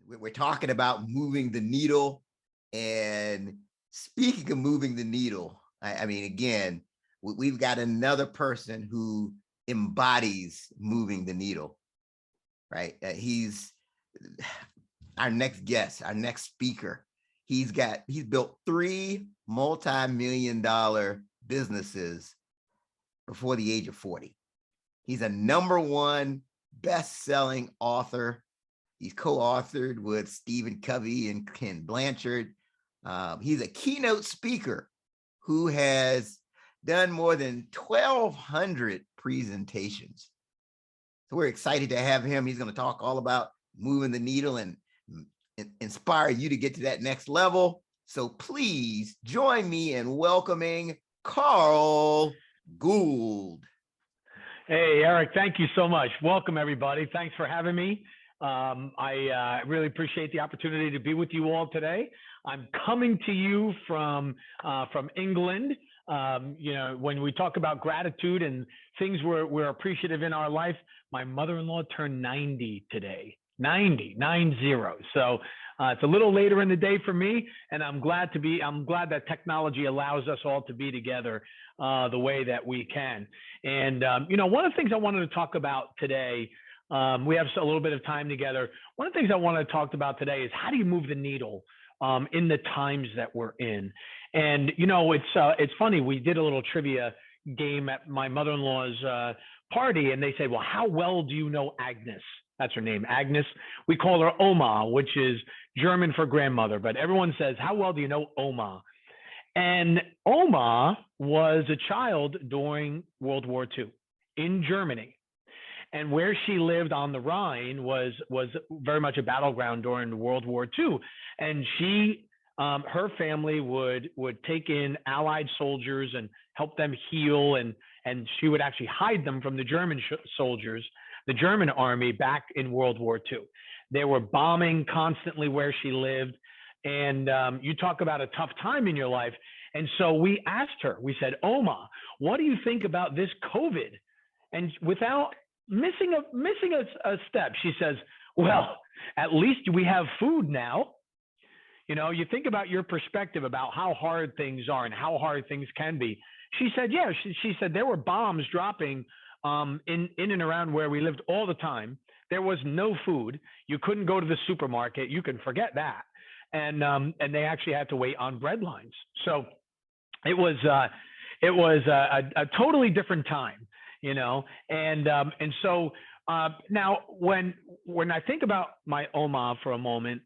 We're talking about moving the needle. And speaking of moving the needle, I mean, again, we've got another person who embodies moving the needle, right? He's our next guest, our next speaker. He's built 3 multi-million-dollar businesses before the age of 40. He's a #1 best-selling author. He's co-authored with Stephen Covey and Ken Blanchard. He's a keynote speaker who has done more than 1,200 presentations. So we're excited to have him. He's going to talk all about moving the needle and inspire you to get to that next level. So please join me in welcoming Carl Gould. Hey, Eric, thank you so much. Welcome, everybody. Thanks for having me. I really appreciate the opportunity to be with you all today. I'm coming to you from England. When we talk about gratitude and things we're appreciative in our life, my mother-in-law turned 90 today. 90. So it's a little later in the day for me, and I'm glad that technology allows us all to be together the way that we can. And one of the things I wanted to talk about today, we have a little bit of time together. One of the things I want to talk about today is how do you move the needle in the times that we're in? And it's funny. We did a little trivia game at my mother-in-law's party, and they say, "Well, how well do you know Agnes?" That's her name, Agnes. We call her Oma, which is German for grandmother, but everyone says, "How well do you know Oma?" And Oma was a child during World War II in Germany. And where she lived on the Rhine was very much a battleground during World War II. And her family would take in Allied soldiers and help them heal. And she would actually hide them from the German soldiers, the German army back in World War II. They were bombing constantly where she lived. And you talk about a tough time in your life. And so we asked her, we said, "Oma, what do you think about this COVID?" And without missing a step, she says, "Well, at least we have food now." You think about your perspective about how hard things are and how hard things can be. She said, yeah, she said there were bombs dropping in and around where we lived all the time. There was no food. You couldn't go to the supermarket. You can forget that. And they actually had to wait on bread lines. So it was a totally different time, And so now when I think about my Oma for a moment,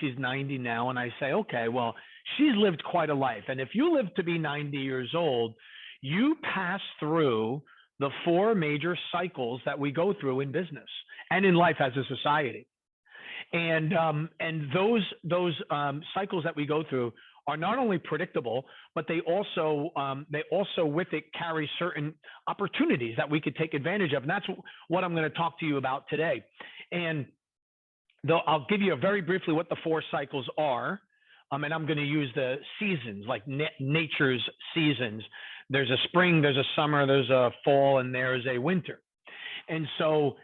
she's 90 now, and I say, okay, well, she's lived quite a life. And if you live to be 90 years old, you pass through the 4 major cycles that we go through in business and in life as a society. And those cycles that we go through are not only predictable, but they also with it carry certain opportunities that we could take advantage of. And that's what I'm going to talk to you about today. And I'll give you very briefly what the 4 cycles are. And I'm going to use the seasons, like nature's seasons. There's a spring, there's a summer, there's a fall, and there's a winter. And so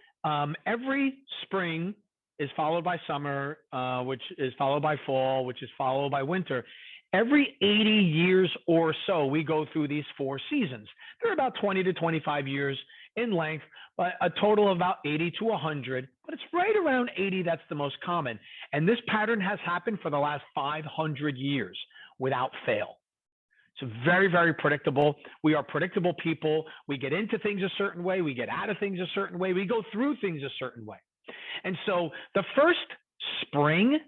every spring is followed by summer, which is followed by fall, which is followed by winter. Every 80 years or so, we go through these 4 seasons. They're about 20 to 25 years in length, but a total of about 80 to 100. But it's right around 80 that's the most common. And this pattern has happened for the last 500 years without fail. It's very, very predictable. We are predictable people. We get into things a certain way. We get out of things a certain way. We go through things a certain way. And so the first spring,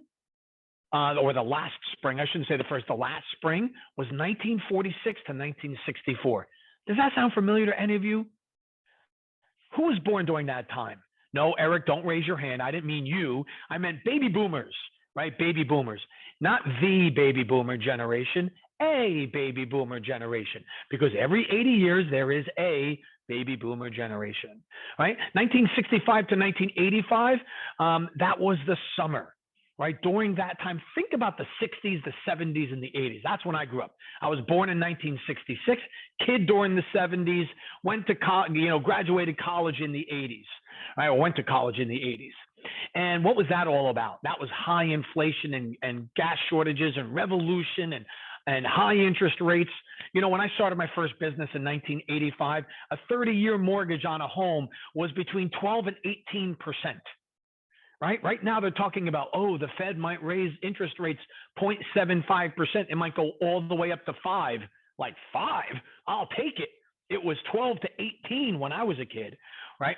or the last spring, I shouldn't say the last spring was 1946 to 1964. Does that sound familiar to any of you? Who was born during that time? No, Eric, don't raise your hand. I didn't mean you. I meant baby boomers, right? Baby boomers, not the baby boomer generation, a baby boomer generation, because every 80 years there is a baby boomer generation, right? 1965 to 1985, that was the summer, right? During that time, think about the 60s, the 70s, and the 80s. That's when I grew up. I was born in 1966, kid during the 70s, went to college, graduated college in the 80s, right? Or went to college in the 80s. And what was that all about? That was high inflation and gas shortages and revolution and high interest rates. You know, when I started my first business in 1985, a 30-year mortgage on a home was between 12 and 18%. Right now, they're talking about, oh, the Fed might raise interest rates 0.75%. It might go all the way up to 5. Like 5? I'll take it. It was 12 to 18 when I was a kid, right?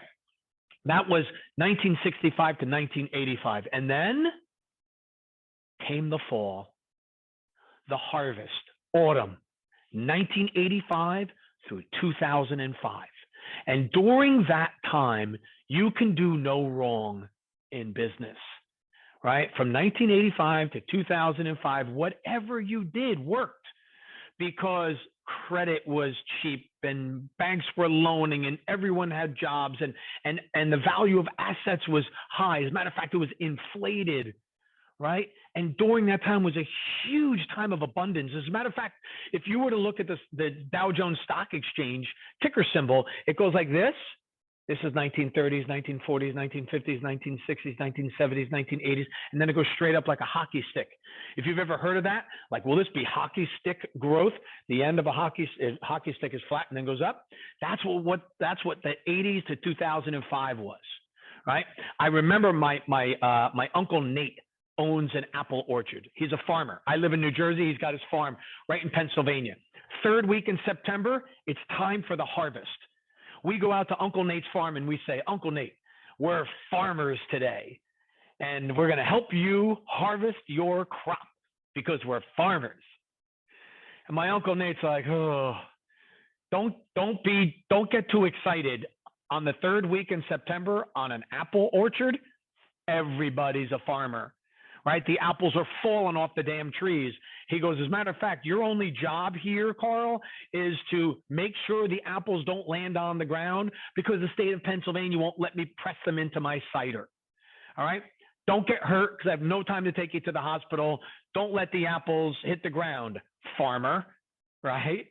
That was 1965 to 1985. And then came the fall, the harvest, autumn, 1985 through 2005. And during that time, you can do no wrong in business, right? From 1985 to 2005, whatever you did worked because credit was cheap and banks were loaning and everyone had jobs and the value of assets was high. As a matter of fact, it was inflated, right? And during that time was a huge time of abundance. As a matter of fact, if you were to look at the Dow Jones Stock Exchange ticker symbol, it goes like this. This is 1930s, 1940s, 1950s, 1960s, 1970s, 1980s, and then it goes straight up like a hockey stick. If you've ever heard of that, like, will this be hockey stick growth? The end of a hockey stick is flat and then goes up. That's what the 80s to 2005 was, right? I remember my uncle Nate owns an apple orchard. He's a farmer. I live in New Jersey. He's got his farm right in Pennsylvania. Third week in September, it's time for the harvest. We go out to Uncle Nate's farm and we say, Uncle Nate, we're farmers today, and we're going to help you harvest your crop because we're farmers. And my Uncle Nate's like, oh, don't get too excited. On the third week in September on an apple orchard, everybody's a farmer, right? The apples are falling off the damn trees. He goes, as a matter of fact, your only job here, Carl, is to make sure the apples don't land on the ground because the state of Pennsylvania won't let me press them into my cider. All right? Don't get hurt because I have no time to take you to the hospital. Don't let the apples hit the ground, farmer, right?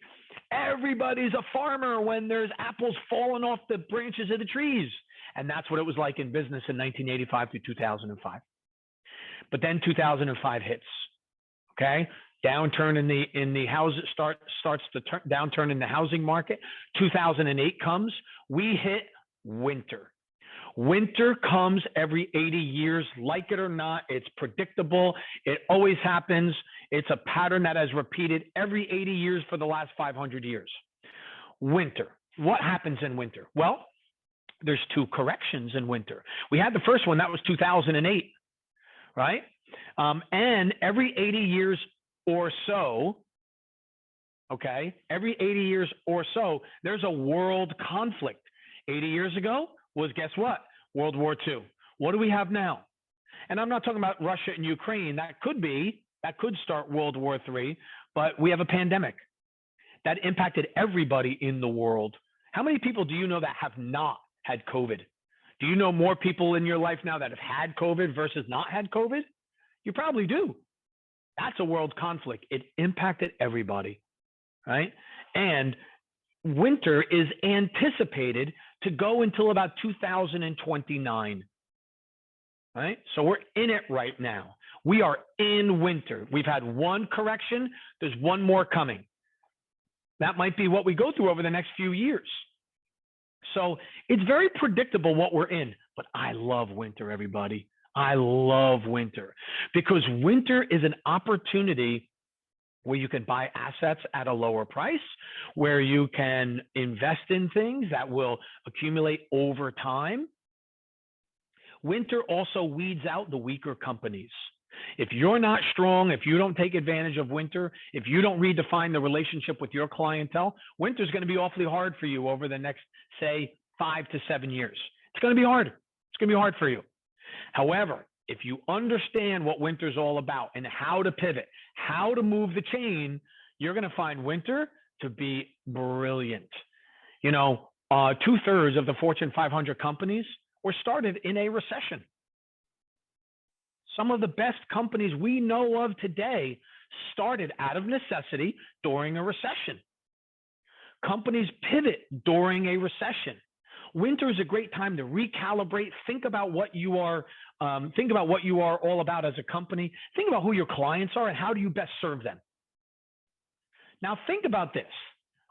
Everybody's a farmer when there's apples falling off the branches of the trees. And that's what it was like in business in 1985 to 2005. But then 2005 hits, okay? Downturn in the house starts to downturn in the housing market. 2008 comes. We hit winter. Winter comes every 80 years, like it or not. It's predictable. It always happens. It's a pattern that has repeated every 80 years for the last 500 years. Winter. What happens in winter? Well, there's two corrections in winter. We had the first one, that was 2008, right? And every 80 years or so, okay, every 80 years or so, there's a world conflict. 80 years ago was, guess what? World War II. What do we have now? And I'm not talking about Russia and Ukraine. That could start World War III, but we have a pandemic that impacted everybody in the world. How many people do you know that have not had COVID? Do you know more people in your life now that have had COVID versus not had COVID? You probably do. That's a world conflict. It impacted everybody, right? And winter is anticipated to go until about 2029, right? So we're in it right now. We are in winter. We've had one correction. There's one more coming. That might be what we go through over the next few years. So it's very predictable what we're in, but I love winter, everybody. I love winter because winter is an opportunity where you can buy assets at a lower price, where you can invest in things that will accumulate over time. Winter also weeds out the weaker companies. If you're not strong, if you don't take advantage of winter, if you don't redefine the relationship with your clientele, winter is going to be awfully hard for you over the next, say, 5 to 7 years. It's going to be hard. It's going to be hard for you. However, if you understand what winter is all about and how to pivot, how to move the chain, you're going to find winter to be brilliant. You know, 2/3 of the Fortune 500 companies were started in a recession. Some of the best companies we know of today started out of necessity during a recession. Companies pivot during a recession. Winter is a great time to recalibrate. Think about what you are all about as a company. Think about who your clients are and how do you best serve them. Now think about this.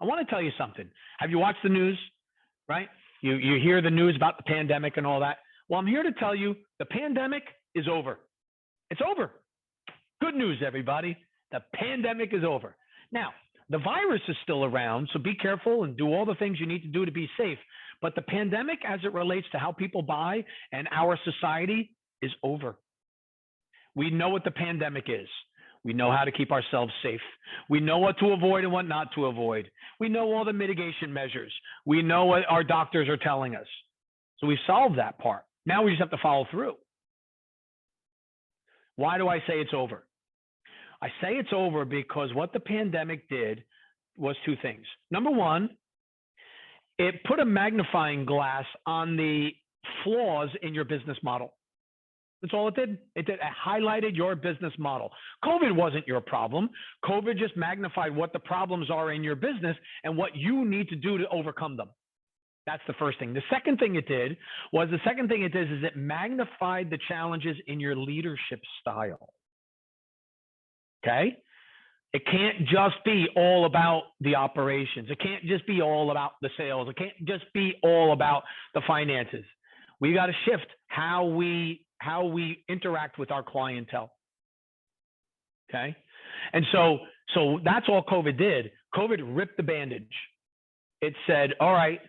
I want to tell you something. Have you watched the news? Right? You hear the news about the pandemic and all that. Well, I'm here to tell you the pandemic is over. It's over. Good news, everybody. The pandemic is over. Now, the virus is still around, so be careful and do all the things you need to do to be safe. But the pandemic, as it relates to how people buy and our society, is over. We know what the pandemic is. We know how to keep ourselves safe. We know what to avoid and what not to avoid. We know all the mitigation measures. We know what our doctors are telling us. So we've solved that part. Now we just have to follow through. Why do I say it's over? I say it's over because what the pandemic did was two things. Number one, it put a magnifying glass on the flaws in your business model. That's all it did. It highlighted your business model. COVID wasn't your problem. COVID just magnified what the problems are in your business and what you need to do to overcome them. That's the first thing. The second thing it did is it magnified the challenges in your leadership style. Okay? It can't just be all about the operations. It can't just be all about the sales. It can't just be all about the finances. We got to shift how we interact with our clientele. Okay? And so that's all COVID did. COVID ripped the bandage. It said, all right,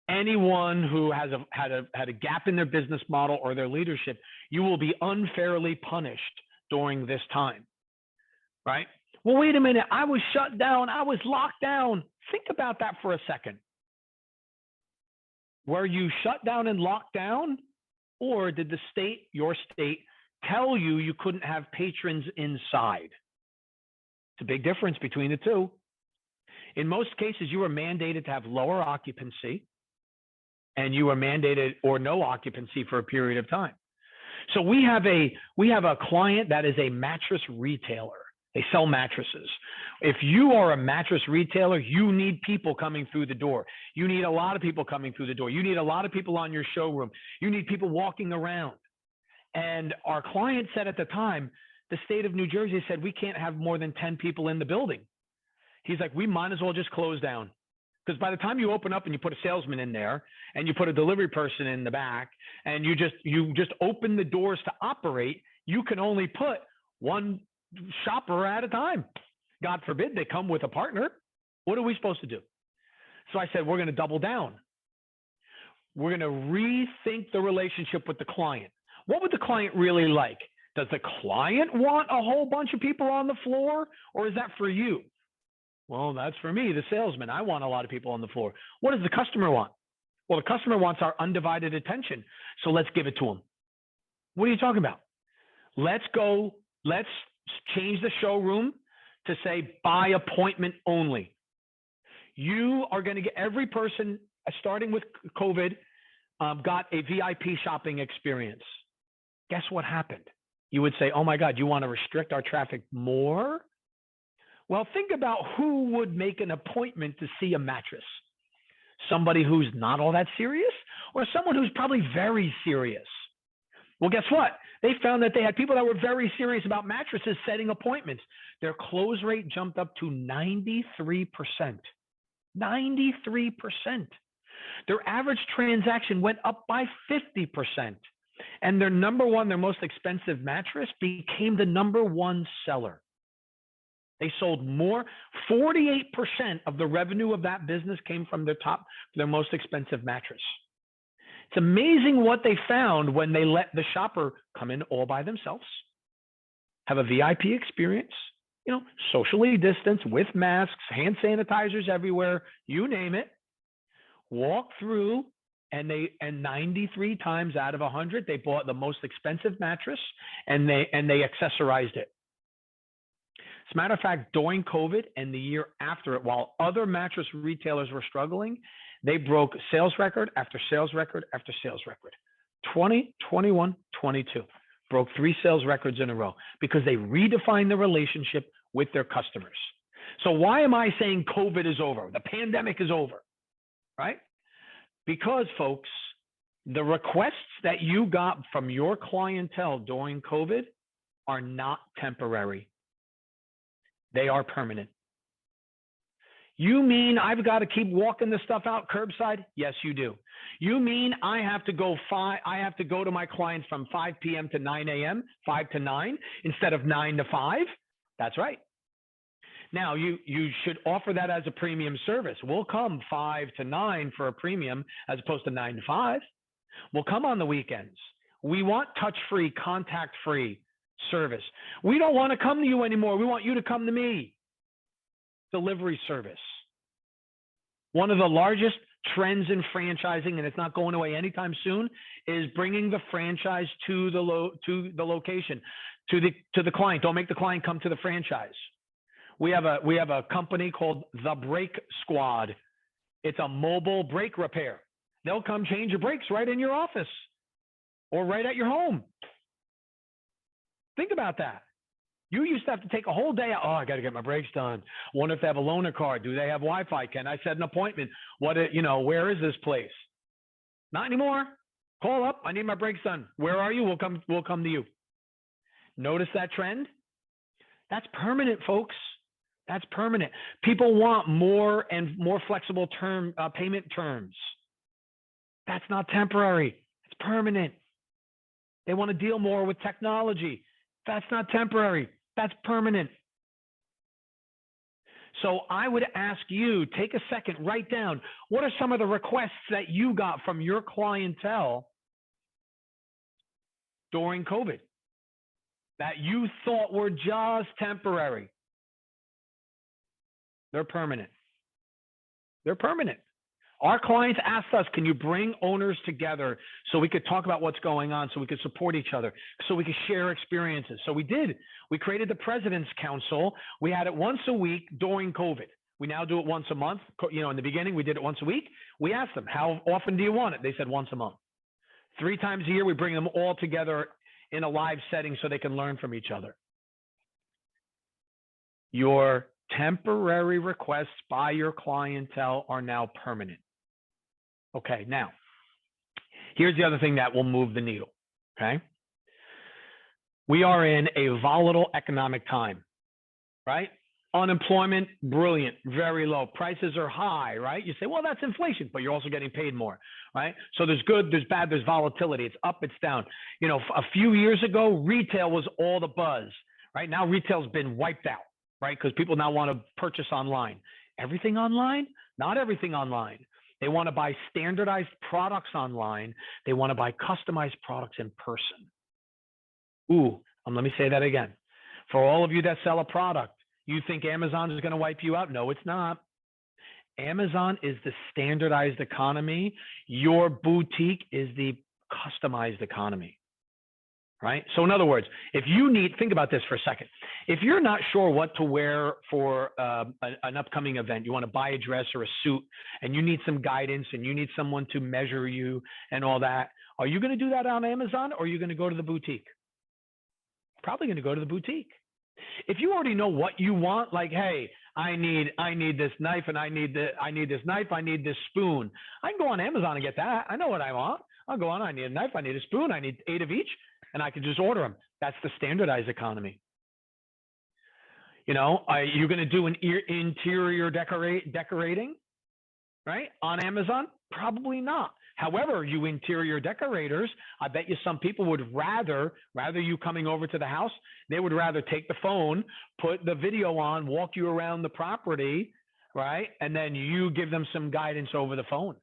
anyone who has had a gap in their business model or their leadership, you will be unfairly punished during this time. Right? Well, wait a minute. I was shut down. I was locked down. Think about that for a second. Were you shut down and locked down? Or did the state, your state, tell you you couldn't have patrons inside? It's a big difference between the two. In most cases, you were mandated to have lower occupancy, and you were mandated or no occupancy for a period of time. So we have a client that is a mattress retailer. They sell mattresses. If you are a mattress retailer, you need people coming through the door. You need a lot of people coming through the door. You need a lot of people on your showroom. You need people walking around. And our client said at the time, the state of New Jersey said, we can't have more than 10 people in the building. He's like, we might as well just close down. Because by the time you open up and you put a salesman in there and you put a delivery person in the back and you just open the doors to operate, you can only put one shopper at a time. God forbid they come with a partner. What are we supposed to do? So I said, we're going to double down. We're going to rethink the relationship with the client. What would the client really like? Does the client want a whole bunch of people on the floor, or is that for you? Well, that's for me, the salesman. I want a lot of people on the floor. What does the customer want? Well, the customer wants our undivided attention. So let's give it to them. What are you talking about? Let's change the showroom to say by appointment only. You are going to get every person, starting with COVID, got a VIP shopping experience. Guess what happened? You would say, oh my God, you want to restrict our traffic more? Well, think about who would make an appointment to see a mattress. Somebody who's not all that serious, or someone who's probably very serious? Well, guess what? They found that they had people that were very serious about mattresses setting appointments. Their close rate jumped up to 93%. 93%. Their average transaction went up by 50%. And their most expensive mattress became the number one seller. They sold more. 48% of the revenue of that business came from their most expensive mattress. It's amazing what they found when they let the shopper come in all by themselves, have a VIP experience, socially distanced with masks, hand sanitizers everywhere, you name it, walk through, and 93 times out of 100, they bought the most expensive mattress and they accessorized it. As a matter of fact, during COVID and the year after it, while other mattress retailers were struggling, they broke sales record after sales record after sales record. 20, 21, 22. Broke 3 sales records in a row because they redefined the relationship with their customers. So why am I saying COVID is over? The pandemic is over, right? Because, folks, the requests that you got from your clientele during COVID are not temporary. They are permanent. You mean I've got to keep walking the stuff out curbside? Yes, you do. You mean I have to go to my clients from 5 p.m. to 9 a.m., 5 to 9, instead of 9 to 5? That's right. Now, you should offer that as a premium service. We'll come 5 to 9 for a premium as opposed to 9 to 5. We'll come on the weekends. We want touch-free, contact-free service. We don't want to come to you anymore. We want you to come to me. Delivery service. One of the largest trends in franchising, and it's not going away anytime soon, is bringing the franchise to the location, to the client. Don't make the client come to the franchise. We have a company called the Brake Squad. It's a mobile brake repair. They'll come change your brakes right in your office or right at your home. Think about that. You used to have to take a whole day out. Oh, I got to get my brakes done. Wonder if they have a loaner card. Do they have Wi-Fi? Can I set an appointment? Where is this place? Not anymore. Call up. I need my brakes done. Where are you? We'll come to you. Notice that trend? That's permanent, folks. That's permanent. People want more and more flexible payment terms. That's not temporary. It's permanent. They want to deal more with technology. That's not temporary. That's permanent. So I would ask you, take a second, write down, what are some of the requests that you got from your clientele during COVID that you thought were just temporary? They're permanent. They're permanent. Our clients asked us, can you bring owners together so we could talk about what's going on, so we could support each other, so we could share experiences? So we did. We created the President's Council. We had it once a week during COVID. We now do it once a month. In the beginning, we did it once a week. We asked them, how often do you want it? They said once a month. 3 times a year, we bring them all together in a live setting so they can learn from each other. Your temporary requests by your clientele are now permanent. Okay, now, here's the other thing that will move the needle, okay? We are in a volatile economic time, right? Unemployment, brilliant, very low. Prices are high, right? You say, well, that's inflation, but you're also getting paid more, right? So there's good, there's bad, there's volatility. It's up, it's down. A few years ago, retail was all the buzz, right? Now retail's been wiped out, right? Because people now want to purchase online. Everything online? Not everything online. They want to buy standardized products online. They want to buy customized products in person. Let me say that again. For all of you that sell a product, you think Amazon is going to wipe you out? No, it's not. Amazon is the standardized economy. Your boutique is the customized economy. Right? So in other words, think about this for a second. If you're not sure what to wear for an upcoming event, you want to buy a dress or a suit, and you need some guidance and you need someone to measure you and all that, are you going to do that on Amazon, or are you going to go to the boutique? Probably going to go to the boutique. If you already know what you want, like, hey, I need this knife, and I need this knife, I need this spoon. I can go on Amazon and get that. I know what I want. I'll go on. I need a knife, I need a spoon, I need 8 of each. And I can just order them. That's the standardized economy. Are you going to do an interior decorating, right, on Amazon? Probably not. However, you interior decorators, I bet you some people would rather you coming over to the house, they would rather take the phone, put the video on, walk you around the property, right, and then you give them some guidance over the phone.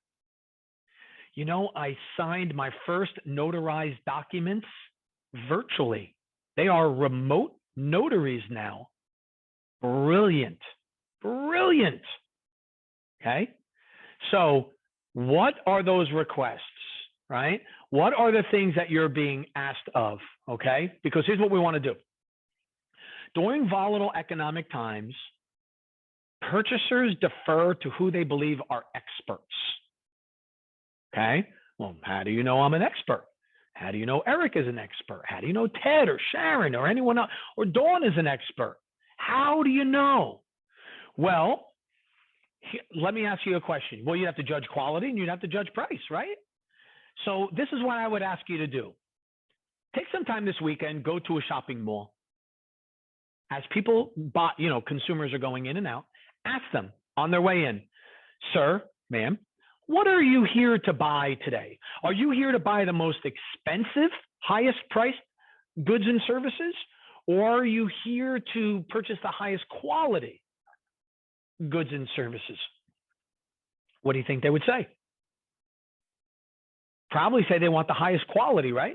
I signed my first notarized documents virtually. They are remote notaries now. Brilliant. Okay. So what are those requests, right? What are the things that you're being asked of? Okay. Because here's what we want to do. During volatile economic times, purchasers defer to who they believe are experts. Okay. Well, how do you know I'm an expert? How do you know Eric is an expert? How do you know Ted or Sharon or anyone else or Dawn is an expert? How do you know? Well, Let me ask you a question. Well, you'd have to judge quality and you'd have to judge price, right? So this is what I would ask you to do. Take some time this weekend, go to a shopping mall. As people buy, consumers are going in and out, ask them on their way in, sir, ma'am, what are you here to buy today? Are you here to buy the most expensive, highest priced goods and services? Or are you here to purchase the highest quality goods and services? What do you think they would say? Probably say they want the highest quality, right?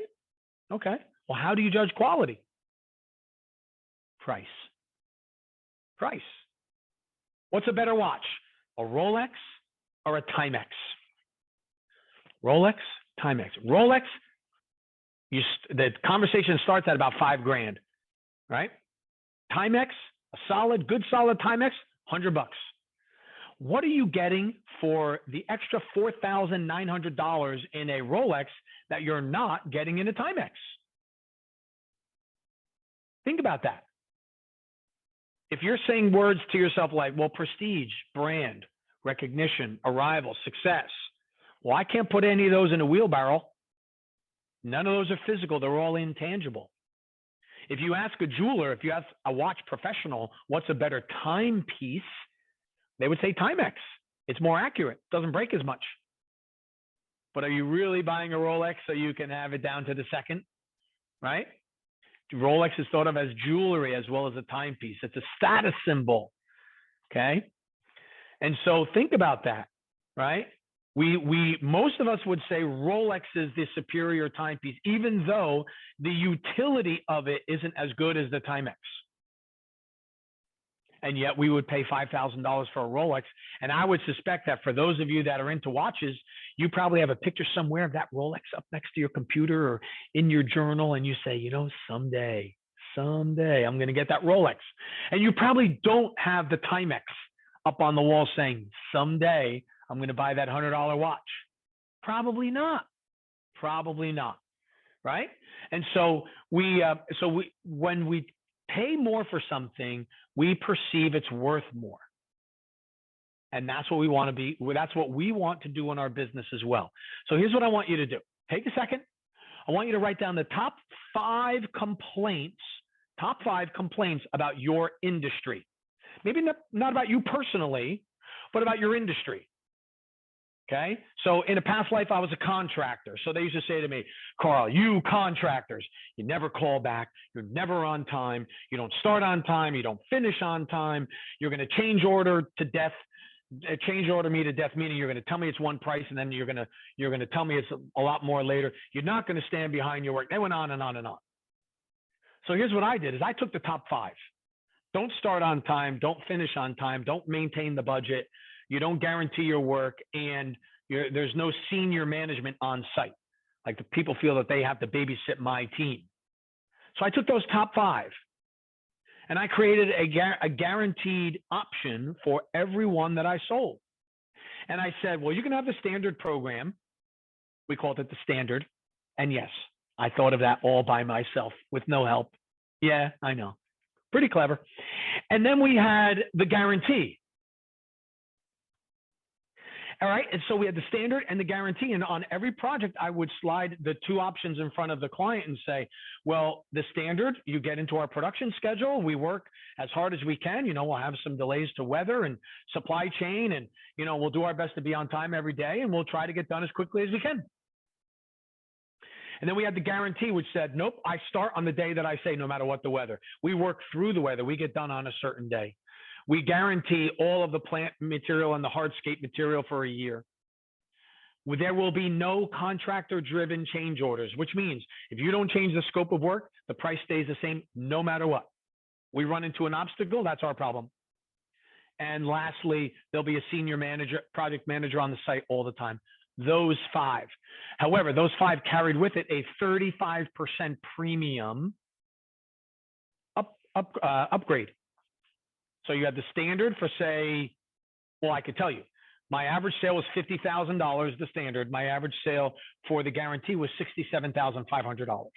Okay. Well, how do you judge quality? Price. Price. What's a better watch? A Rolex or a Timex? Rolex, Timex. Rolex, the conversation starts at about $5,000, right? Timex, good solid Timex, $100. What are you getting for the extra $4,900 in a Rolex that you're not getting in a Timex? Think about that. If you're saying words to yourself like, well, prestige, brand, recognition, arrival, success. Well, I can't put any of those in a wheelbarrow. None of those are physical. They're all intangible. If you ask a jeweler, if you ask a watch professional, what's a better timepiece? They would say Timex. It's more accurate. Doesn't break as much. But are you really buying a Rolex so you can have it down to the second, right? Rolex is thought of as jewelry as well as a timepiece. It's a status symbol, okay? And so think about that, right? Most of us would say Rolex is the superior timepiece, even though the utility of it isn't as good as the Timex. And yet we would pay $5,000 for a Rolex. And I would suspect that for those of you that are into watches, you probably have a picture somewhere of that Rolex up next to your computer or in your journal. And you say, someday I'm going to get that Rolex. And you probably don't have the Timex up on the wall saying, someday I'm going to buy that $100 watch. Probably not. Right? And so when we pay more for something, we perceive it's worth more. And that's what we want to be. That's what we want to do in our business as well. So here's what I want you to do. Take a second. I want you to write down the top five complaints about your industry. Maybe not about you personally, but about your industry. Okay. So in a past life, I was a contractor. So they used to say to me, Carl, you contractors, you never call back. You're never on time. You don't start on time. You don't finish on time. You're going to change order me to death, meaning you're going to tell me it's one price and then you're going to tell me it's a lot more later. You're not going to stand behind your work. They went on and on and on. So here's what I did is I took the top five. Don't start on time. Don't finish on time. Don't maintain the budget. You don't guarantee your work, and there's no senior management on site. Like the people feel that they have to babysit my team. So I took those top five, and I created a guaranteed option for everyone that I sold. And I said, well, you can have the standard program. We called it the standard. And yes, I thought of that all by myself with no help. Yeah, I know. Pretty clever. And then we had the guarantee. All right. And so we had the standard and the guarantee. And on every project, I would slide the two options in front of the client and say, well, the standard, you get into our production schedule. We work as hard as we can. We'll have some delays to weather and supply chain. And, we'll do our best to be on time every day. And we'll try to get done as quickly as we can. And then we had the guarantee, which said, nope, I start on the day that I say, no matter what the weather. We work through the weather. We get done on a certain day. We guarantee all of the plant material and the hardscape material for a year. There will be no contractor-driven change orders, which means if you don't change the scope of work, the price stays the same no matter what. We run into an obstacle, that's our problem. And lastly, there'll be a senior manager, project manager on the site all the time. Those five. However, those five carried with it a 35% premium upgrade. So you had the standard for I could tell you, my average sale was $50,000, the standard. My average sale for the guarantee was $67,500.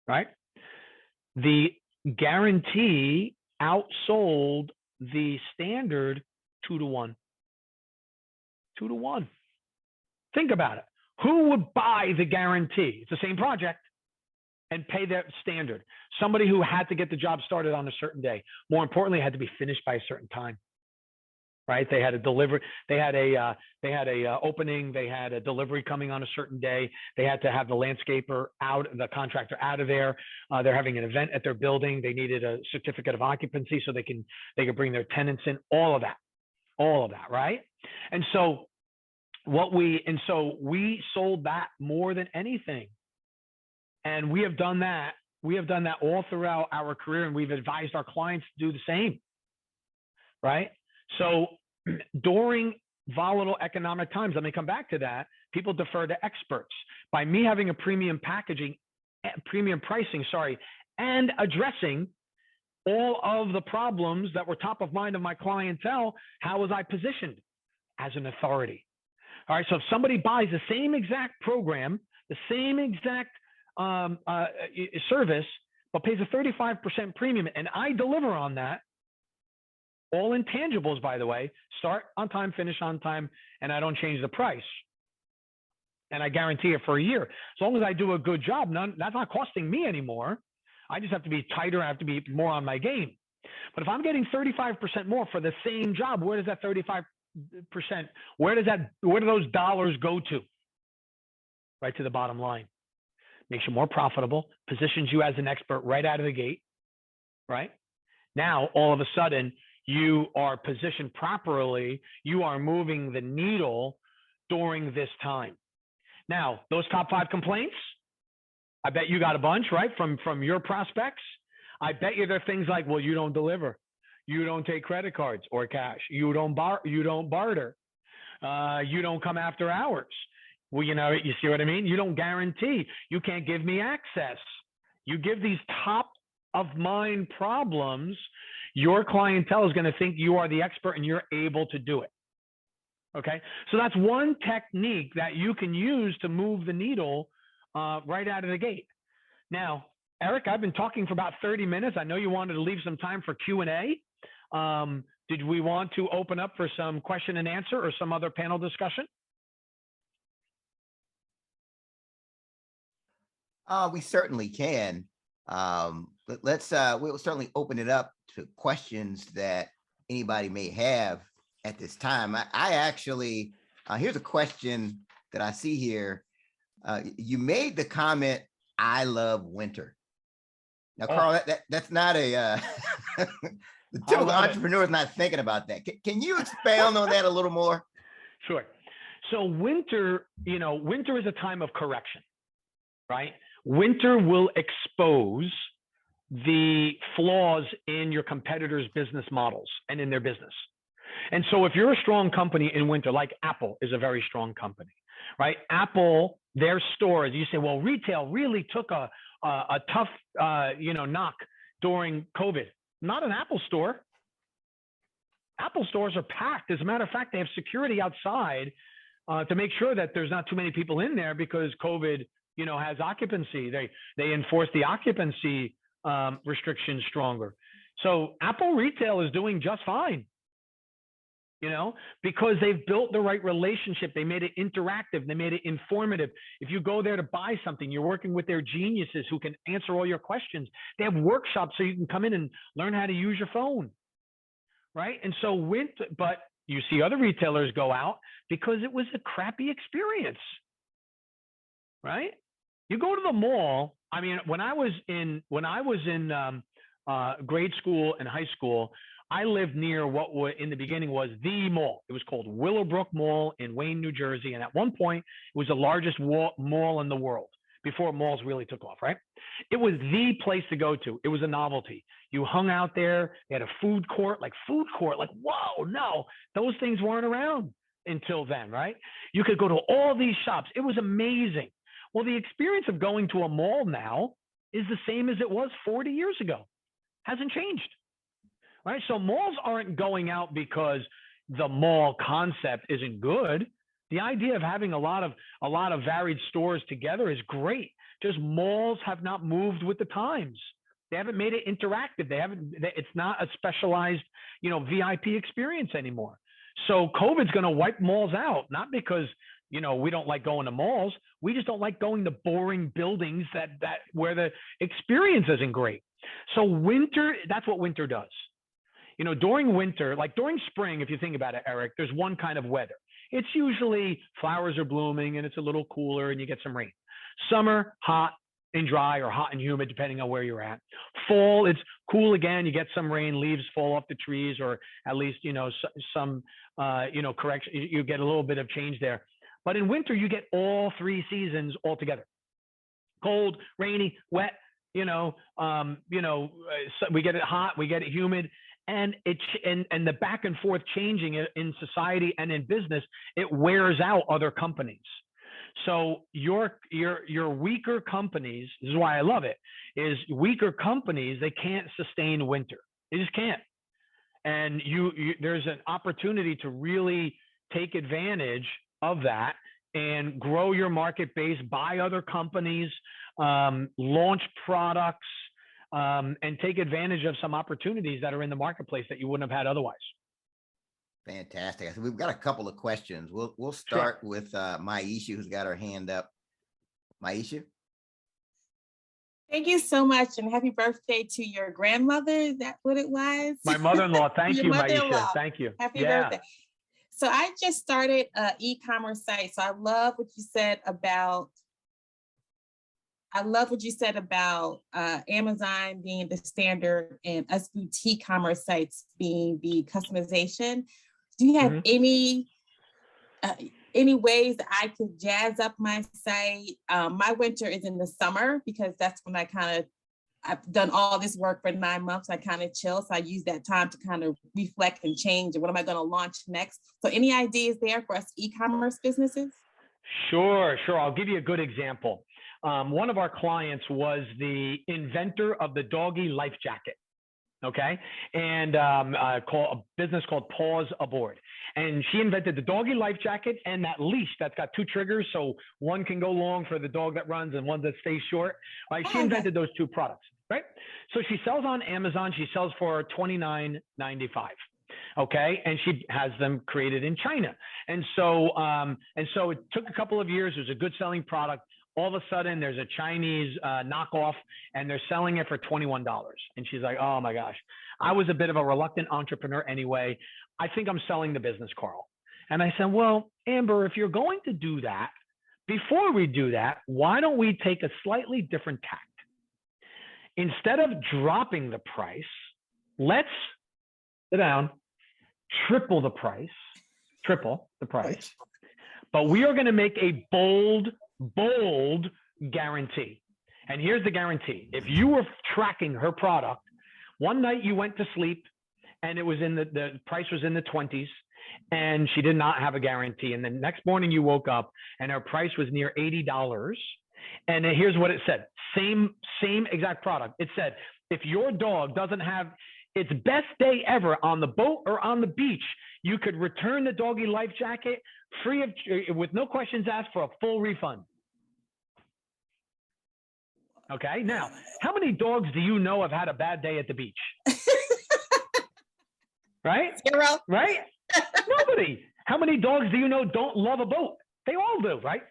Right? The guarantee outsold the standard 2-to-1. 2-to-1. Think about it. Who would buy the guarantee? It's the same project and pay that standard. Somebody who had to get the job started on a certain day. More importantly, it had to be finished by a certain time. Right? They had a delivery. They had a opening. They had a delivery coming on a certain day. They had to have the landscaper out, the contractor out of there. They're having an event at their building. They needed a certificate of occupancy so they could bring their tenants in. All of that, right? And so we sold that more than anything, and we have done that. We have done that all throughout our career, and we've advised our clients to do the same, right? So during volatile economic times, let me come back to that, people defer to experts. By me having a premium pricing, and addressing all of the problems that were top of mind of my clientele, how was I positioned? As an authority. All right, so if somebody buys the same exact program, the same exact service, but pays a 35% premium, and I deliver on that, all intangibles, by the way, start on time, finish on time, and I don't change the price. And I guarantee it for a year. As long as I do a good job, that's not costing me anymore. I just have to be tighter. I have to be more on my game. But if I'm getting 35% more for the same job, where does that 35%, where do those dollars go to? Right to the bottom line. Makes you more profitable, positions you as an expert right out of the gate, right? Now, all of a sudden, you are positioned properly. You are moving the needle during this time. Now, those top 5 complaints, I bet you got a bunch, right? From your prospects. I bet you there are things like, well, you don't deliver. You don't take credit cards or cash. You don't barter. You don't come after hours. Well, you see what I mean? You don't guarantee. You can't give me access. You give these top of mind problems, your clientele is going to think you are the expert and you're able to do it. Okay. So that's one technique that you can use to move the needle right out of the gate. Now, Eric, I've been talking for about 30 minutes. I know you wanted to leave some time for Q&A. Did we want to open up for some question and answer or some other panel discussion? We certainly can. We'll certainly open it up to questions that anybody may have at this time. I actually, here's a question that I see here. You made the comment, "I love winter." Now, Carl, that's not a, the typical entrepreneur is not thinking about that. Can you expound on that a little more? Sure. So winter is a time of correction, right? Winter will expose the flaws in your competitors' business models and in their business. And so if you're a strong company in winter, like Apple is a very strong company, right? Apple, their stores, you say, well, retail really took a tough, knock during COVID. Not an Apple store. Apple stores are packed. As a matter of fact, they have security outside to make sure that there's not too many people in there because COVID, has occupancy. They enforce the occupancy restrictions stronger. So Apple retail is doing just fine, because they've built the right relationship. They made it interactive. They made it informative. If you go there to buy something, you're working with their geniuses who can answer all your questions. They have workshops so you can come in and learn how to use your phone, right? And so but you see other retailers go out because it was a crappy experience, right? You go to the mall. I mean, when I was in grade school and high school, I lived near what in the beginning was the mall. It was called Willowbrook Mall in Wayne, New Jersey. And at one point, it was the largest mall in the world before malls really took off, right? It was the place to go to. It was a novelty. You hung out there. They had a food court, like whoa, no, those things weren't around until then, right? You could go to all these shops. It was amazing. Well, the experience of going to a mall now is the same as it was 40 years ago. Hasn't changed, right? So malls aren't going out because the mall concept isn't good. The idea of having a lot of varied stores together is great. Just malls have not moved with the times. They haven't made it interactive. It's not a specialized, VIP experience anymore. So COVID's going to wipe malls out, not because, we don't like going to malls. We just don't like going to boring buildings where the experience isn't great. So winter, that's what winter does. During winter, like during spring, if you think about it, Eric, there's one kind of weather. It's usually flowers are blooming and it's a little cooler and you get some rain. Summer, hot and dry, or hot and humid, depending on where you're at. Fall, it's cool again. You get some rain, leaves fall off the trees, or at least, some, correction. You get a little bit of change there. But in winter, you get all three seasons all together. Cold, rainy, wet, we get it hot, we get it humid. And and the back and forth changing in society and in business, it wears out other companies. So your weaker companies, this is why I love it, is weaker companies, they can't sustain winter. They just can't. And there's an opportunity to really take advantage of that and grow your market base, buy other companies, launch products, and take advantage of some opportunities that are in the marketplace that you wouldn't have had otherwise. Fantastic. We've got a couple of questions. We'll start with Maisha, who's got her hand up. Maisha? Thank you so much, and happy birthday to your grandmother. Is that what it was? My mother-in-law. Thank you, Maisha. Thank you. Happy birthday. So I just started an e-commerce site. So I love what you said about Amazon being the standard and us boutique commerce sites being the customization. Do you have any ways that I could jazz up my site? My winter is in the summer because that's when I've done all this work for 9 months. I kind of chill. So I use that time to kind of reflect and change. And what am I going to launch next? So any ideas there for us e-commerce businesses? Sure. I'll give you a good example. One of our clients was the inventor of the doggy life jacket. Okay. And a business called Paws Aboard. And she invented the doggy life jacket and that leash that's got two triggers. So one can go long for the dog that runs and one that stays short. Right. She invented those two products. Right. So she sells on Amazon. She sells for $29.95. Okay. And she has them created in China. And so it took a couple of years. It was a good selling product. All of a sudden there's a Chinese knockoff and they're selling it for $21. And she's like, oh my gosh, I was a bit of a reluctant entrepreneur anyway. I think I'm selling the business, Carl. And I said, well, Amber, if you're going to do that, before we do that, why don't we take a slightly different tact? Instead of dropping the price, let's sit down, triple the price, but we are going to make a bold guarantee. And here's the guarantee. If you were tracking her product, one night you went to sleep and it was the price was in the 20s and she did not have a guarantee. And the next morning you woke up and her price was near $80. And here's what it said. Same exact product. It said, if your dog doesn't have its best day ever on the boat or on the beach, you could return the doggy life jacket with no questions asked for a full refund. Okay. Now, how many dogs do you know have had a bad day at the beach? Right? 0. Right? Nobody. How many dogs do you know don't love a boat? They all do, right?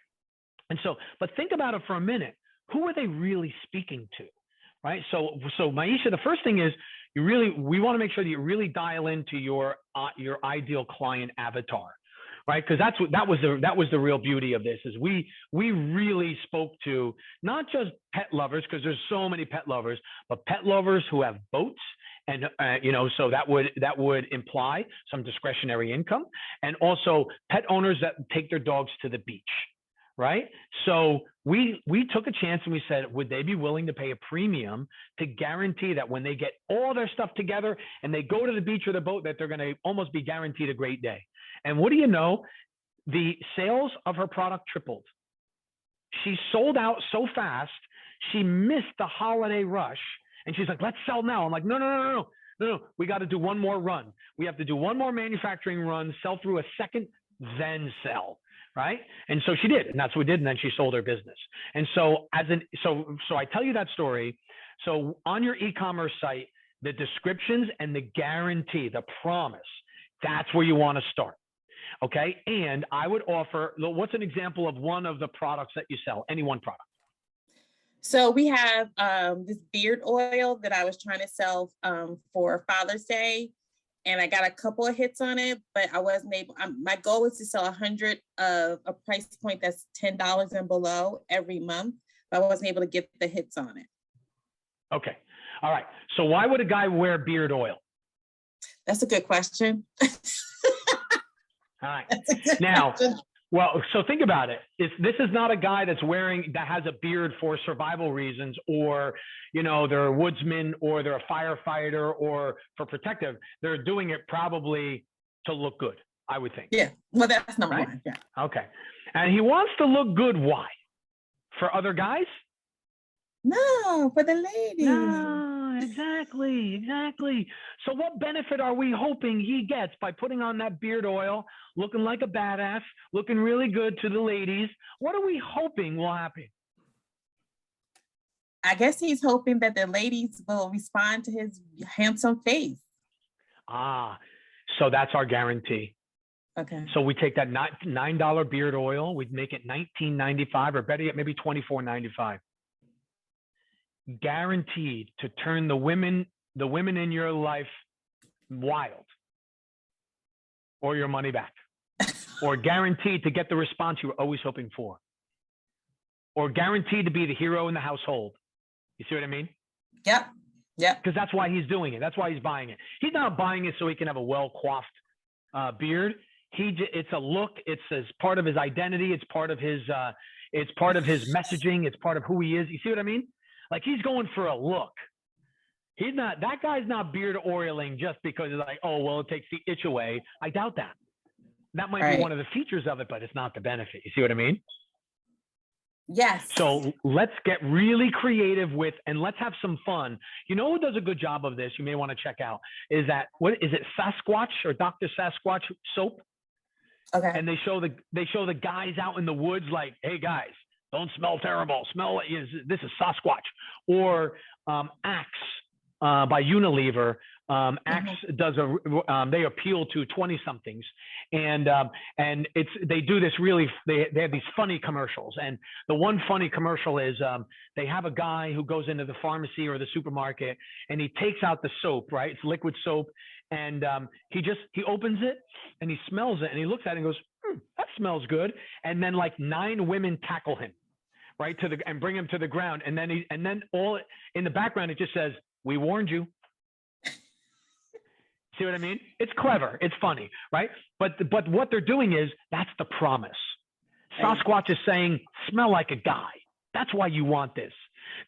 And so, but think about it for a minute. Who are they really speaking to? Right? So Maisha, the first thing is we want to make sure that you really dial into your ideal client avatar. Right, because that was the real beauty of this is we really spoke to not just pet lovers, because there's so many pet lovers, but pet lovers who have boats, and so that would imply some discretionary income, and also pet owners that take their dogs to the beach. Right, so we took a chance and we said, would they be willing to pay a premium to guarantee that when they get all their stuff together and they go to the beach or the boat, that they're going to almost be guaranteed a great day. And what do you know? The sales of her product tripled. She sold out so fast, she missed the holiday rush. And she's like, let's sell now. I'm like, no. We got to do one more run. We have to do one more manufacturing run, sell through a second, then sell. right? And so she did, and that's what we did. And then she sold her business. And so so I tell you that story. So on your e-commerce site, the descriptions and the guarantee, the promise, that's where you want to start. Okay. And I would offer, what's an example of one of the products that you sell? Any one product. So we have this beard oil that I was trying to sell for Father's Day. And I got a couple of hits on it, but I wasn't able, my goal is to sell 100 of a price point that's $10 and below every month, but I wasn't able to get the hits on it. Okay. All right. So why would a guy wear beard oil? That's a good question. All right. Now, well, so think about it. If this is not a guy that has a beard for survival reasons, or, you know, they're a woodsman, or they're a firefighter, or for protective, they're doing it probably to look good, I would think. Yeah. Well, that's number right? one. Yeah. Okay. And he wants to look good. Why? For other guys? No, for the ladies. No, exactly. So what benefit are we hoping he gets by putting on that beard oil, looking like a badass, looking really good to the ladies? What are we hoping will happen? I guess he's hoping that the ladies will respond to his handsome face. Ah, so that's our guarantee. Okay. So we take that $9 beard oil, we'd make it $19.95, or better yet, maybe $24.95. Guaranteed to turn the women in your life wild, or your money back, or guaranteed to get the response you were always hoping for, or guaranteed to be the hero in the household. You see what I mean? Yep. Because that's why he's doing it. That's why he's buying it. He's not buying it so he can have a well-coiffed beard. It's a look. It's as part of his identity. It's part of his messaging. It's part of who he is. You see what I mean? Like, he's going for a look. That guy's not beard oiling just because it's like, oh, well, it takes the itch away. I doubt that. That might be one of the features of it, but it's not the benefit. You see what I mean? Yes. So let's get really creative and let's have some fun. You know who does a good job of this? You may want to check out is it Sasquatch or Dr. Sasquatch soap? Okay. And they show the guys out in the woods like, hey guys, don't smell terrible. This is Sasquatch. Or Axe by Unilever. Axe does they appeal to 20-somethings, and they do this they have these funny commercials. And the one funny commercial is they have a guy who goes into the pharmacy or the supermarket, and he takes out the soap, right? It's liquid soap, and he opens it and he smells it and he looks at it and goes, that smells good. And then like 9 women tackle him, right, and bring him to the ground. And then all in the background it just says, "We warned you." See what I mean? It's clever. It's funny, right? But what they're doing is, that's the promise. Sasquatch is saying, smell like a guy. That's why you want this.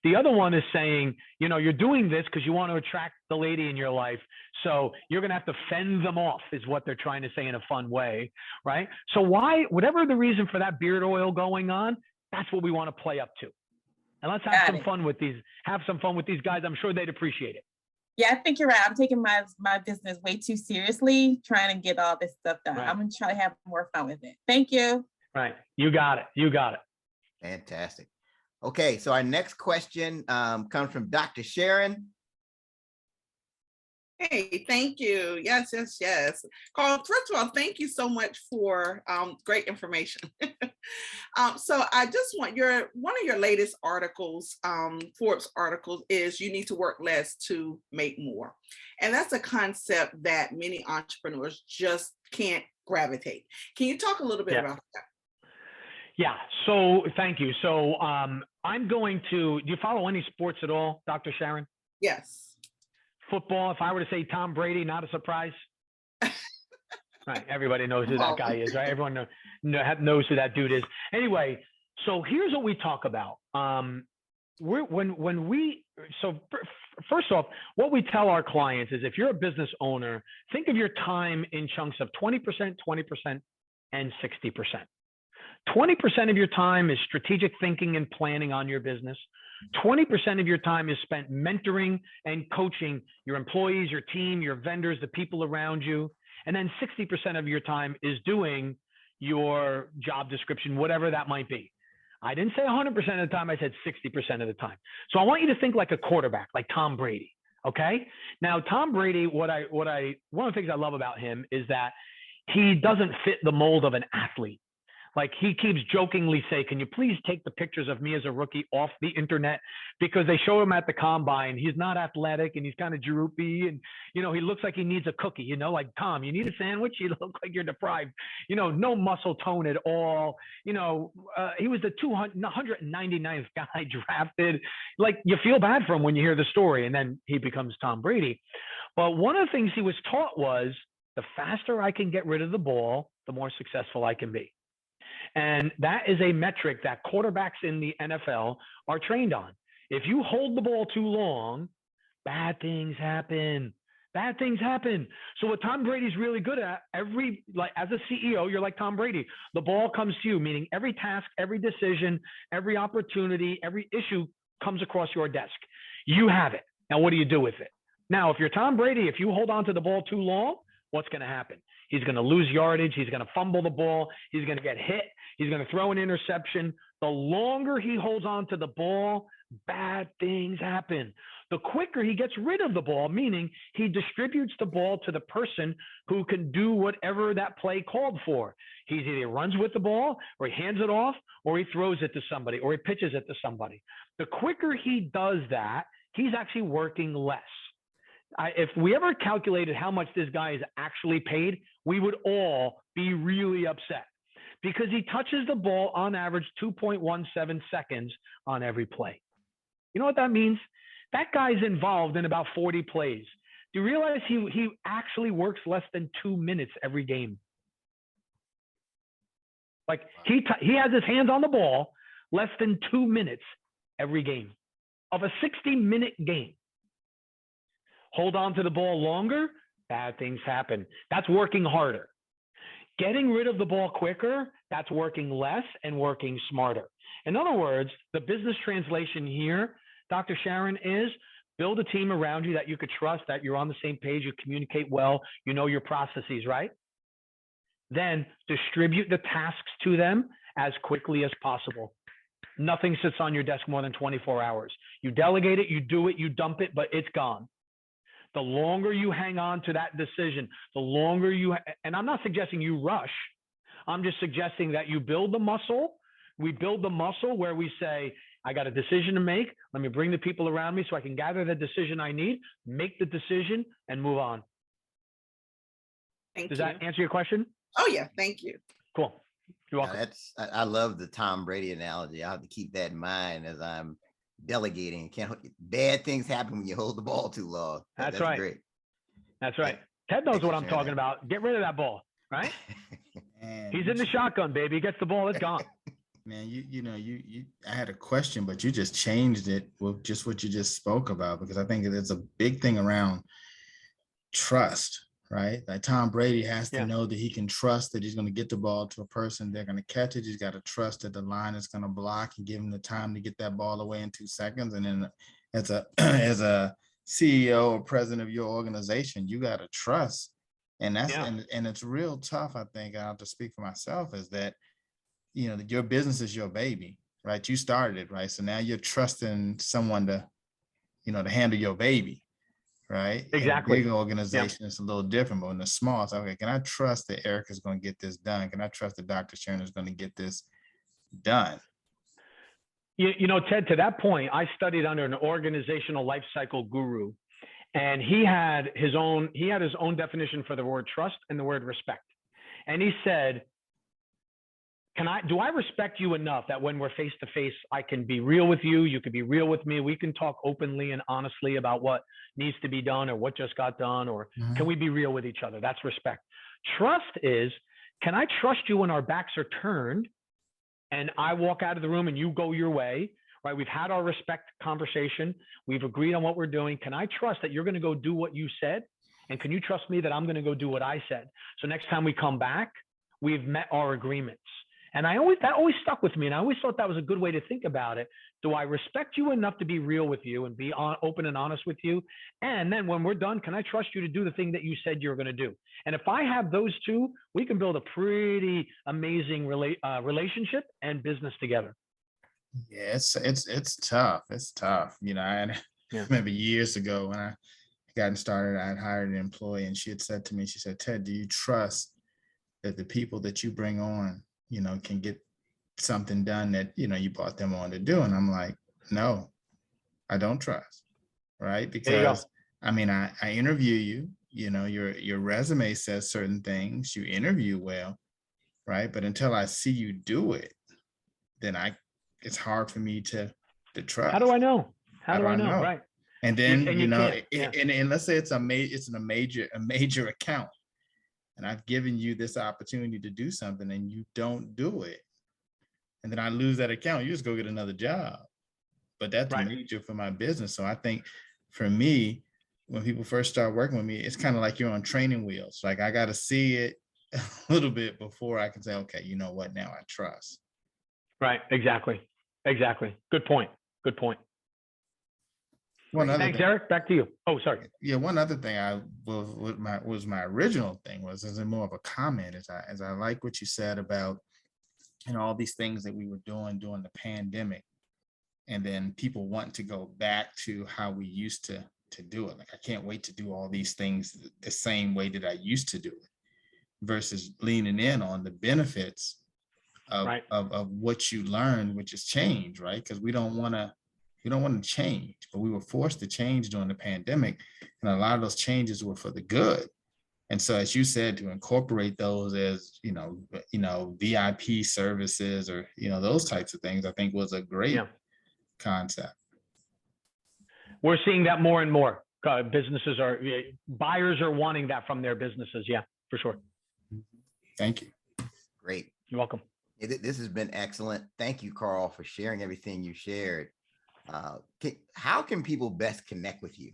The other one is saying, you know, you're doing this because you want to attract the lady in your life. So you're going to have to fend them off, is what they're trying to say in a fun way, right? So whatever the reason for that beard oil going on, that's what we want to play up to. And let's have some fun with these guys. I'm sure they'd appreciate it. Yeah, I think you're right. I'm taking my business way too seriously, trying to get all this stuff done. Right. I'm going to try to have more fun with it. Thank you. Right. You got it. Fantastic. Okay, so our next question comes from Dr. Sharon. Hey, thank you. Yes. Carl, first of all, thank you so much for great information. So I just want one of your latest articles, Forbes articles, is you need to work less to make more. And that's a concept that many entrepreneurs just can't gravitate. Can you talk a little bit about that? Yeah, so thank you. So do you follow any sports at all, Dr. Sharon? Yes. Football, if I were to say Tom Brady, not a surprise. Right, everybody knows who that guy is, right? Everyone knows who that dude is. Anyway, so here's what we talk about. First off, what we tell our clients is, if you're a business owner, think of your time in chunks of 20%, 20%, and 60%. 20% of your time is strategic thinking and planning on your business. 20% of your time is spent mentoring and coaching your employees, your team, your vendors, the people around you. And then 60% of your time is doing your job description, whatever that might be. I didn't say 100% of the time, I said 60% of the time. So I want you to think like a quarterback, like Tom Brady. Okay. Now, Tom Brady, one of the things I love about him is that he doesn't fit the mold of an athlete. Like he keeps jokingly say, can you please take the pictures of me as a rookie off the internet? Because they show him at the combine. He's not athletic and he's kind of droopy. And, he looks like he needs a cookie, like, Tom, you need a sandwich? You look like you're deprived, no muscle tone at all. He was the 199th guy drafted. Like you feel bad for him when you hear the story, and then he becomes Tom Brady. But one of the things he was taught was the faster I can get rid of the ball, the more successful I can be. And that is a metric that quarterbacks in the NFL are trained on. If you hold the ball too long, bad things happen. Bad things happen. So what Tom Brady's really good at, as a CEO, you're like Tom Brady. The ball comes to you, meaning every task, every decision, every opportunity, every issue comes across your desk. You have it. Now, what do you do with it? Now, if you're Tom Brady, if you hold on to the ball too long, what's going to happen? He's going to lose yardage. He's going to fumble the ball. He's going to get hit. He's going to throw an interception. The longer he holds on to the ball, bad things happen. The quicker he gets rid of the ball, meaning he distributes the ball to the person who can do whatever that play called for. He either runs with the ball, or he hands it off, or he throws it to somebody, or he pitches it to somebody. The quicker he does that, he's actually working less. If we ever calculated how much this guy is actually paid, we would all be really upset, because he touches the ball on average 2.17 seconds on every play. You know what that means? That guy's involved in about 40 plays. Do you realize he actually works less than 2 minutes every game? Like he has his hands on the ball less than 2 minutes every game of a 60-minute game. Hold on to the ball longer, bad things happen. That's working harder. Getting rid of the ball quicker, that's working less and working smarter. In other words, the business translation here, Dr. Sharon, is build a team around you that you could trust, that you're on the same page, you communicate well, you know your processes, right? Then distribute the tasks to them as quickly as possible. Nothing sits on your desk more than 24 hours. You delegate it, you do it, you dump it, but it's gone. The longer you hang on to that decision, the longer and I'm not suggesting you rush. I'm just suggesting that you build the muscle. We build the muscle where we say, I got a decision to make. Let me bring the people around me so I can gather the decision I need, make the decision, and move on. Thank Does you. that answer your question? Oh, yeah. Thank you. Cool. You're welcome. I love the Tom Brady analogy. I'll have to keep that in mind as I'm delegating. Bad things happen when you hold the ball too long. That's right. Great. That's right. Ted knows what I'm talking about. Get rid of that ball, right? He's in the shotgun, baby. He gets the ball, it's gone. Man, I had a question, but you just changed it with just what you just spoke about, because I think it's a big thing around trust, right? Like Tom Brady has to know that he can trust that he's going to get the ball to a person, they're going to catch it. He's got to trust that the line is going to block and give him the time to get that ball away in 2 seconds. And then as a CEO or president of your organization, you got to trust. And that's and it's real tough, I think. I have to speak for myself, is that your business is your baby, right? You started it, right? So now you're trusting someone to handle your baby, right? Exactly. In a big organization, it's a little different, but in the small, it's okay, can I trust that Eric is going to get this done? Can I trust that Dr. Sharon is going to get this done? Ted, to that point, I studied under an organizational life cycle guru, and he had his own definition for the word trust and the word respect. And he said, do I respect you enough that when we're face to face, I can be real with you, you can be real with me, we can talk openly and honestly about what needs to be done or what just got done, or can we be real with each other? That's respect. Trust is, can I trust you when our backs are turned and I walk out of the room and you go your way, right? We've had our respect conversation. We've agreed on what we're doing. Can I trust that you're going to go do what you said? And can you trust me that I'm going to go do what I said? So next time we come back, we've met our agreements. And that always stuck with me. And I always thought that was a good way to think about it. Do I respect you enough to be real with you and be open and honest with you? And then when we're done, can I trust you to do the thing that you said you're going to do? And if I have those two, we can build a pretty amazing relationship and business together. Yeah, it's tough. It's tough. You know, I remember years ago when I gotten started, I had hired an employee, and she had said to me, she said, "Ted, do you trust that the people that you bring on, you know, can get something done that, you know, you brought them on to do?" And I'm like, no, I don't trust. Right. Because I mean, I interview you, you know, your resume says certain things, you interview well, right? But until I see you do it, then it's hard for me to trust. How do I know? How do I know? know? Right. And then, And you know, can't. and let's say it's a major account, and I've given you this opportunity to do something and you don't do it. And then I lose that account, you just go get another job. But that's Right. major for my business. So I think for me, when people first start working with me, it's kind of like you're on training wheels. Like I got to see it a little bit before I can say, okay, you know what, now I trust. Right. Exactly. Good point. Thanks, Eric. Back to you. Oh, sorry. Yeah, one other thing was my original thing was as more of a comment as I like what you said about, you know, all these things that we were doing during the pandemic, and then people want to go back to how we used to do it. Like, I can't wait to do all these things the same way that I used to do it, versus leaning in on the benefits of what you learned, which is change, right? Because we don't want to change, but we were forced to change during the pandemic, and a lot of those changes were for the good. And so, as you said, to incorporate those as you know VIP services, or you know, those types of things, I think was a great concept. We're seeing that more and more. Buyers are wanting that from their businesses. Yeah, for sure. Thank you. Great. You're welcome. This has been excellent. Thank you, Carl, for sharing everything you shared. How can people best connect with you?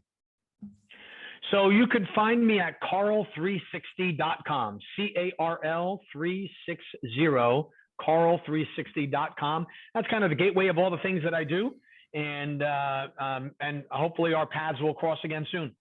So you can find me at carl360.com, CARL360, carl360.com. That's kind of the gateway of all the things that I do. And hopefully our paths will cross again soon.